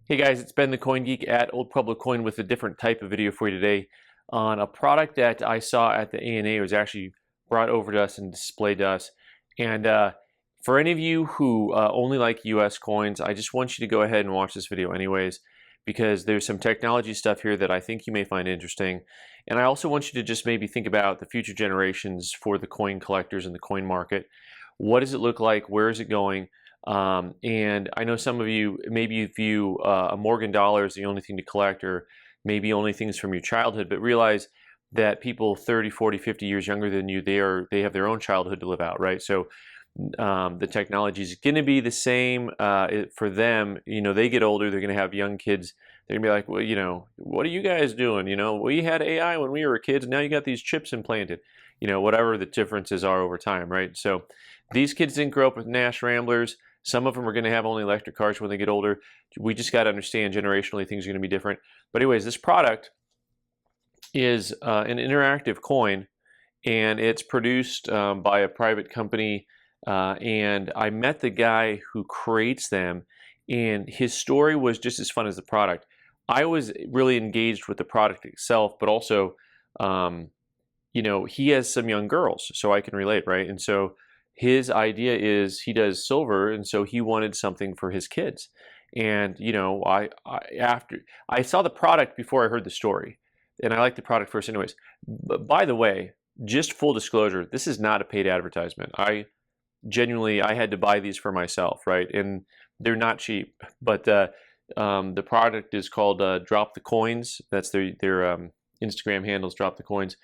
Hey guys, it's Ben the Coin Geek at Old Pueblo Coin with a different type of video for you today on a product that I saw at the ANA. It was actually brought over to us and displayed to us. And for any of you who only like US coins, I just want you to go ahead and watch this video anyways, because there's some technology stuff here that I think you may find interesting. And I also want you to just maybe think about the future generations for the coin collectors and the coin market. What does it look like? Where is it going? And I know some of you maybe view a Morgan dollar as the only thing to collect, or maybe only things from your childhood, but realize that people 30, 40, 50 years younger than you, they have their own childhood to live out, right? So the technology is going to be the same for them. You know, they get older, they're going to have young kids. They're going to be like, well, you know, what are you guys doing? You know, we had AI when we were kids, and now you got these chips implanted. You know, whatever the differences are over time, right? So these kids didn't grow up with Nash Ramblers. Some of them are going to have only electric cars when they get older. We just got to understand generationally things are going to be different. But anyways, this product is an interactive coin, and it's produced by a private company. And I met the guy who creates them, and his story was just as fun as the product. I was really engaged with the product itself, but also, you know, he has some young girls, so I can relate, right? And so his idea is he does silver, and so he wanted something for his kids. And you know, after I saw the product before I heard the story, and I liked the product first, anyways. But by the way, just full disclosure, this is not a paid advertisement. I had to buy these for myself, right? And they're not cheap. But the product is called Drop the Coins. That's their Instagram handles, Drop the Coins.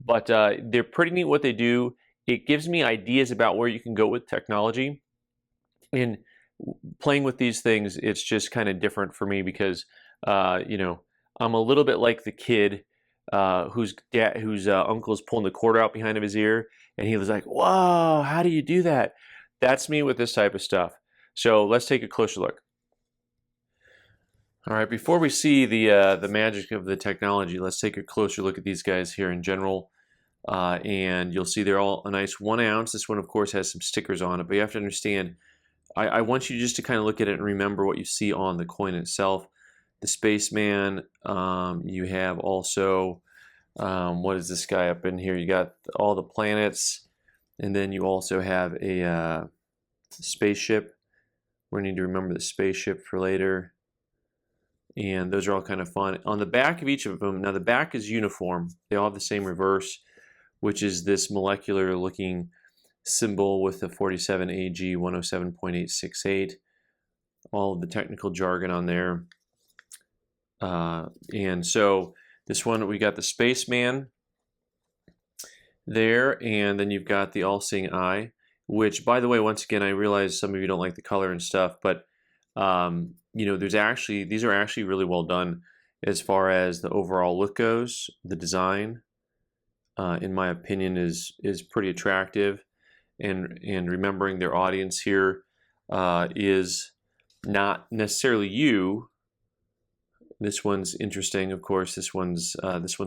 But they're pretty neat what they do. It gives me ideas about where you can go with technology. And playing with these things, it's just kind of different for me because, you know, I'm a little bit like the kid whose uncle is pulling the cord out behind of his ear, and he was like, "Whoa, how do you do that?" That's me with this type of stuff. So let's take a closer look. All right, before we see the magic of the technology, let's take a closer look at these guys here in general. And you'll see they're all a nice 1 ounce. This one, of course, has some stickers on it, but you have to understand, I want you just to kind of look at it and remember what you see on the coin itself. The spaceman, you have also, what is this guy up in here? You got all the planets, and then you also have a spaceship. We're going to need to remember the spaceship for later. And those are all kind of fun. On the back of each of them, now the back is uniform. They all have the same reverse, which is this molecular looking symbol with the 47 AG 107.868, all of the technical jargon on there. And so this one, we got the spaceman there, and then you've got the all-seeing eye, which, by the way, once again, I realize some of you don't like the color and stuff, but you know, these are actually really well done as far as the overall look goes. The design, in my opinion, is pretty attractive, and remembering their audience here is not necessarily you. This one's interesting, of course. This one's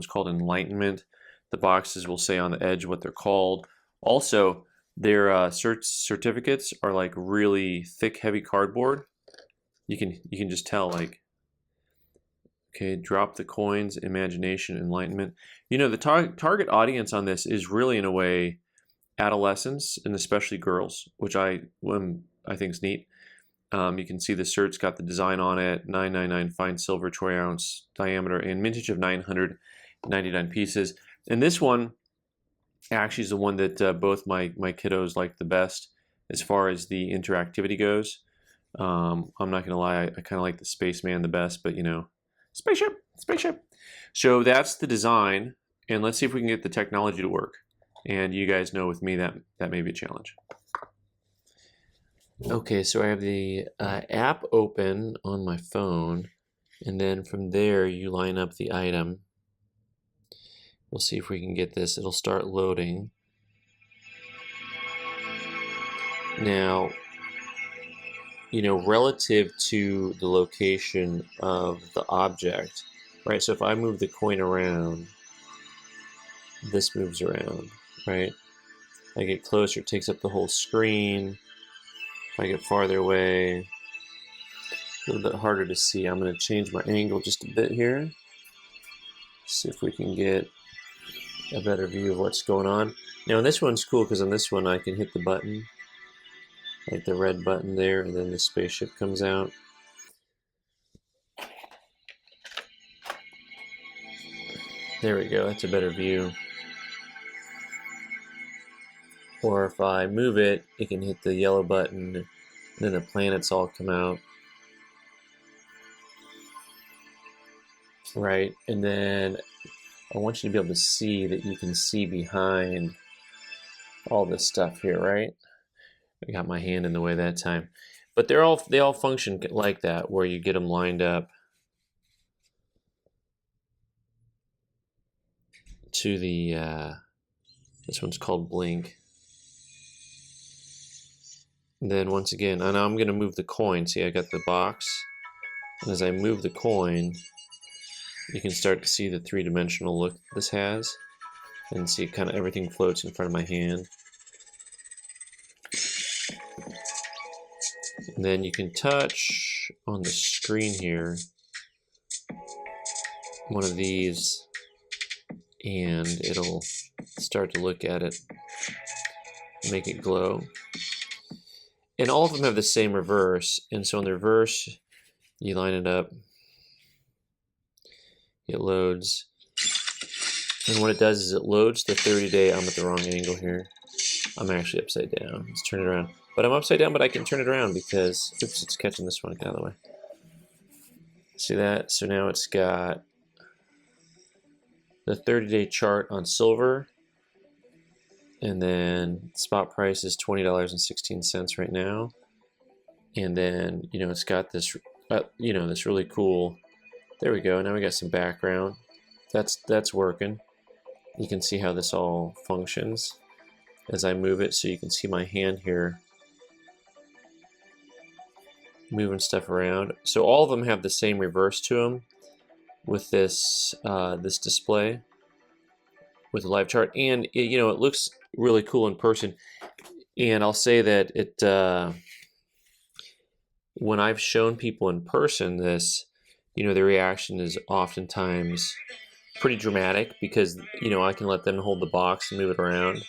called Enlightenment. The boxes will say on the edge what they're called. Also, their certificates are like really thick, heavy cardboard. You can just tell, like, okay, Drop the Coins, Imagination, Enlightenment. You know, the target audience on this is really, in a way, adolescents, and especially girls, which I think is neat. You can see the cert's got the design on it, 999 fine silver, troy ounce diameter, and mintage of 999 pieces. And this one actually is the one that both my kiddos like the best as far as the interactivity goes. I'm not gonna lie, I kind of like the spaceman the best, but you know, spaceship. So that's the design, and let's see if we can get the technology to work. And you guys know with me that may be a challenge. Okay, so I have the app open on my phone, and then from there you line up the item. We'll see if we can get this. It'll start loading. Now, you know, relative to the location of the object, right? So if I move the coin around, this moves around, right? I get closer, it takes up the whole screen. If I get farther away, a little bit harder to see. I'm going to change my angle just a bit here. See if we can get a better view of what's going on. Now this one's cool because on this one I can hit the button, like the red button there, and then the spaceship comes out. There we go, that's a better view. Or if I move it, it can hit the yellow button, and then the planets all come out. Right, and then I want you to be able to see that you can see behind all this stuff here, right? I got my hand in the way that time. But they all function like that, where you get them lined up to the, this one's called blink. And then once again, and I'm gonna move the coin. See, I got the box. And as I move the coin, you can start to see the three-dimensional look this has. And see kind of everything floats in front of my hand. And then you can touch on the screen here one of these, and it'll start to look at it, make it glow. And all of them have the same reverse, and so in the reverse, you line it up, it loads, and what it does is it loads the 30-day. I'm at the wrong angle here. I'm actually upside down. Let's turn it around. But I'm upside down, but I can turn it around because, oops, it's catching this one. Get out of the way. See that? So now it's got the 30-day chart on silver, and then spot price is $20.16 right now. And then, you know, it's got this, you know, this really cool, there we go. Now we got some background. That's working. You can see how this all functions as I move it, so you can see my hand here moving stuff around. So all of them have the same reverse to them with this this display with the live chart, and it, you know, it looks really cool in person. And I'll say that it when I've shown people in person this, you know, the reaction is oftentimes pretty dramatic because, you know, I can let them hold the box and move it around,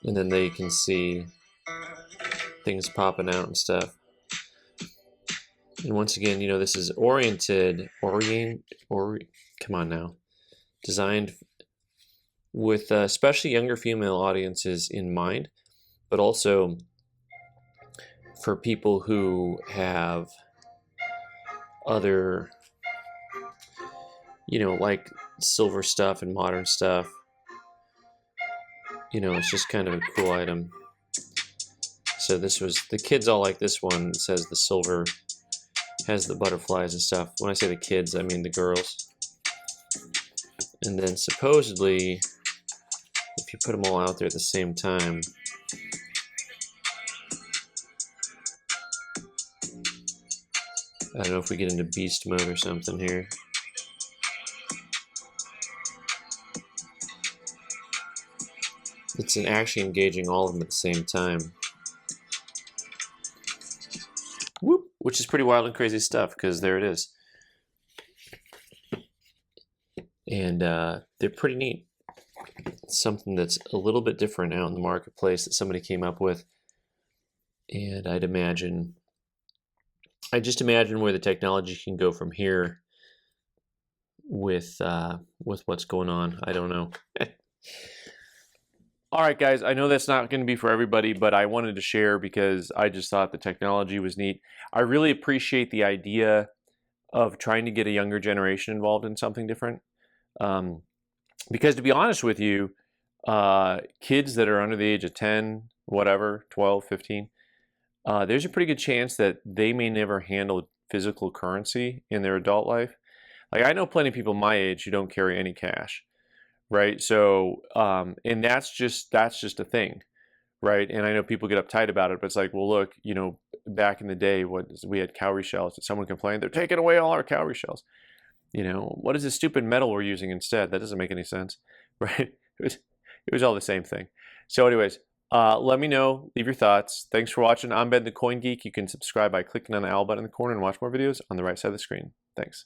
and then they can see things popping out and stuff. And once again, you know, this is come on now, designed with especially younger female audiences in mind, but also for people who have other, you know, like silver stuff and modern stuff. You know, it's just kind of a cool item. So this was, the kids all like this one. It says the silver has the butterflies and stuff. When I say the kids, I mean the girls. And then supposedly, if you put them all out there at the same time, I don't know if we get into beast mode or something here. It's actually engaging all of them at the same time. Whoop, which is pretty wild and crazy stuff, because there it is. And they're pretty neat. It's something that's a little bit different out in the marketplace that somebody came up with. And I just imagine where the technology can go from here with what's going on. I don't know. All right, guys, I know that's not going to be for everybody, but I wanted to share because I just thought the technology was neat. I really appreciate the idea of trying to get a younger generation involved in something different. Because to be honest with you, kids that are under the age of 10, whatever, 12, 15, there's a pretty good chance that they may never handle physical currency in their adult life. Like, I know plenty of people my age who don't carry any cash. Right. So, and that's just a thing. Right. And I know people get uptight about it, but it's like, well, look, you know, back in the day, we had cowrie shells. Did someone complain? They're taking away all our cowrie shells. You know, what is this stupid metal we're using instead? That doesn't make any sense. Right. It was all the same thing. So anyways, Let me know. Leave your thoughts. Thanks for watching. I'm Ben the Coin Geek. You can subscribe by clicking on the owl button in the corner and watch more videos on the right side of the screen. Thanks.